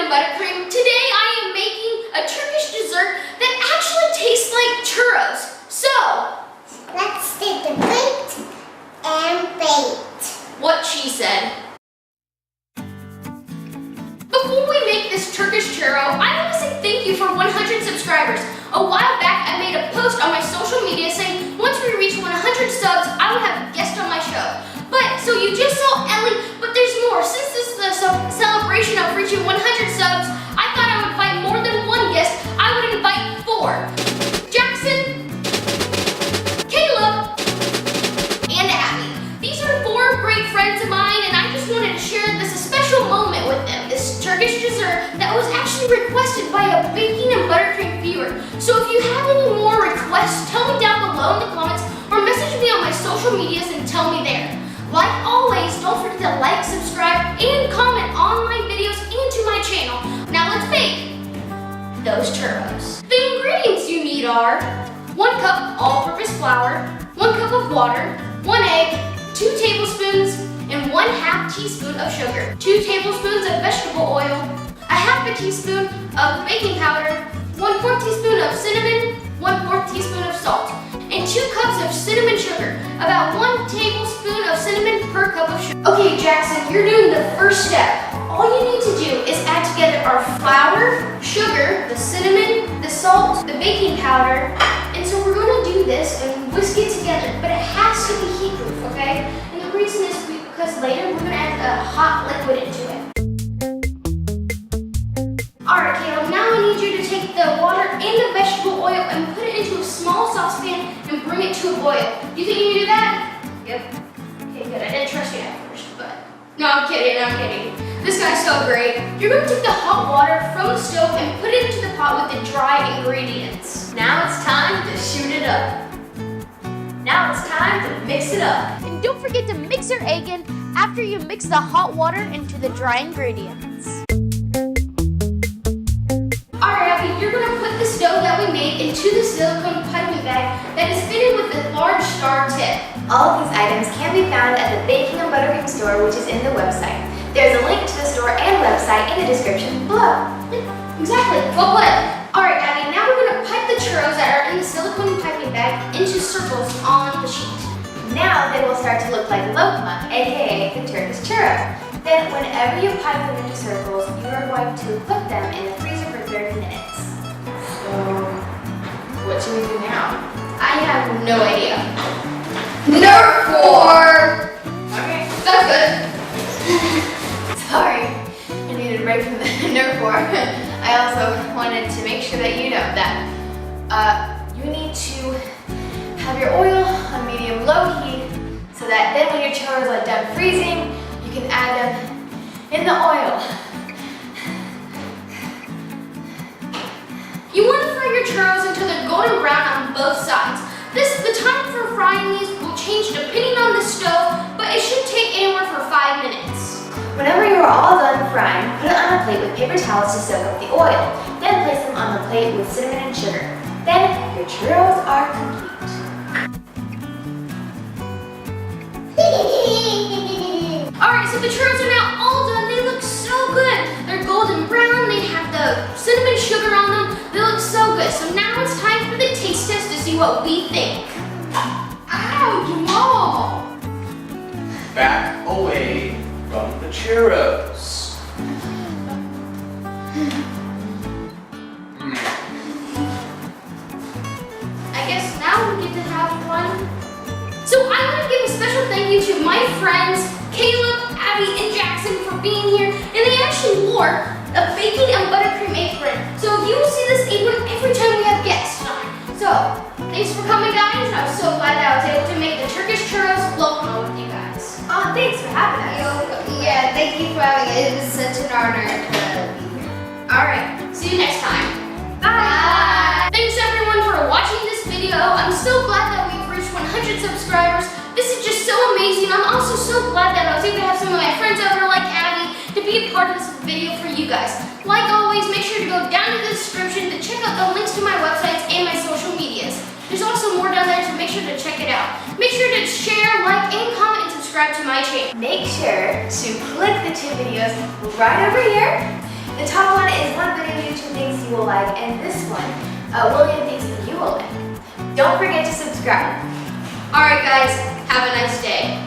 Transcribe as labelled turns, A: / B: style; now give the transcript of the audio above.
A: and buttercream. Today I am making a Turkish dessert that actually tastes like churros. So,
B: let's do the baked and baked.
A: What she said. Before we make this Turkish churro, I want to say thank you for 100 subscribers. A while back, I made a post on my social media saying once we reach 100 subs, I would have a guest on my show. But, so you just saw Ellie, but there's more. Since this is the celebration of reaching 100 subs, I thought I would invite more than one guest. I would invite 4. Jackson, Caleb, and Abby. These are 4 great friends of mine, and I just wanted to share this special moment with them. This Turkish dessert that was actually requested by a baking and buttercream viewer. So if you have any more requests, tell me down below in the comments or message me on my social medias and tell me there. Like always, don't forget to like, subscribe, and comment on my videos and to my channel. Now let's bake those churros. The ingredients you need are 1 cup all-purpose flour, 1 cup of water, 1 egg, 2 tablespoons, and 1/2 teaspoon of sugar, 2 tablespoons of vegetable oil, 1/2 teaspoon of baking powder, 1/4 teaspoon of cinnamon, 1/4 teaspoon of salt, and 2 cups of cinnamon sugar, about 1 tablespoon of cinnamon per cup of sugar. Okay, Jackson, you're doing the first step. All you need to do is add together our flour, sugar, the cinnamon, the salt, the baking powder, and so we're going to do this and whisk it together, but it has to be heat proof, okay? And the reason is because later we're going to add a hot liquid into it. Alright, Caleb, now I need you to take the water and the vegetable oil and put it into a small saucepan and bring it to a boil. Do you think you can do that? Yep. Okay, good. I didn't trust you at first, but... No, I'm kidding, This guy's so great. You're going to take the hot water from the stove and put it into the pot with the dry ingredients. Now it's time to shoot it up. Now it's time to mix it up. And don't forget to mix your egg in after you mix the hot water into the dry ingredients. Alright, Abby, you're going to put this dough that we made into the silicone piping bag that is fitted with a large star tip.
C: All of these items can be found at the Baking and Buttercream store, which is in the website. There's a link to the store and website in the description below.
A: Exactly, well put. Alright, Abby, now we're going to pipe the churros that are in the silicone piping bag into circles on the sheet.
C: Now they will start to look like lokma, aka the Turkish churro. Then whenever you pipe them into circles, you are going to put them in the freezer for 30 minutes.
A: So, what should we do now? I have no idea. Nerf war! Okay, sounds good. Sorry, I needed a break from the Nerf war. I also wanted to make sure that you know that you need to have your oil on medium-low heat so that then when your churros are done freezing, you can add them in the oil. You want to fry your churros until they're golden brown on both sides. The time for frying these will change depending on the stove, but it should take anywhere for 5 minutes.
C: Whenever you are all done frying, put it on a plate with paper towels to soak up the oil. Then place them on the plate with cinnamon and sugar. Then your churros are complete.
A: Alright, so the churros are now all done. They look so good. They're golden brown. They have the cinnamon sugar on them. They look so good. So now it's time for the taste test to see what we think. Ow, Jamal!
D: Back away from the churros.
A: I guess now we get to have one. So I want to give a special thank you to my friends, Caleb, Abby, and Jackson for being here. And they actually wore a baking and buttercream apron. So you will see this apron every time we have guests on. So, thanks for coming, guys. I'm so glad that I was able to make the Turkish churros lokma with you guys.
C: Oh, thanks for having us.
B: Yeah, thank you for having it. It was such an honor to be here.
A: Alright, see you next time.
B: Bye.
A: Thanks everyone for watching this video. I'm so glad that we've reached 100 subscribers. This is just so amazing. I'm also so glad that I was able to have some of my friends over like Abby to be a part of this video for you guys. Like always, make sure to go down to the description to check out the links to my websites and my social medias. There's also more down there, so make sure to check it out. Make sure to share, like, and comment, and subscribe to my channel.
C: Make sure to click the 2 videos right over here The top one is one video YouTube thinks you will like, and this one, William thinks that you will like. Don't forget to subscribe.
A: Alright guys, have a nice day.